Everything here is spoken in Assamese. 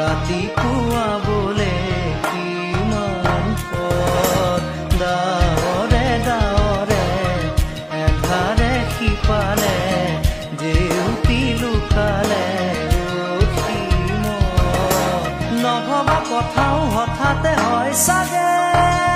ৰাতিপুৱা বোলে কিমান পথ ডাৱৰে ডাৱৰে এন্ধাৰে সিপালে জেউতি লুকালে ৰখিম নভবা কথাও হঠাতে হয় চাগে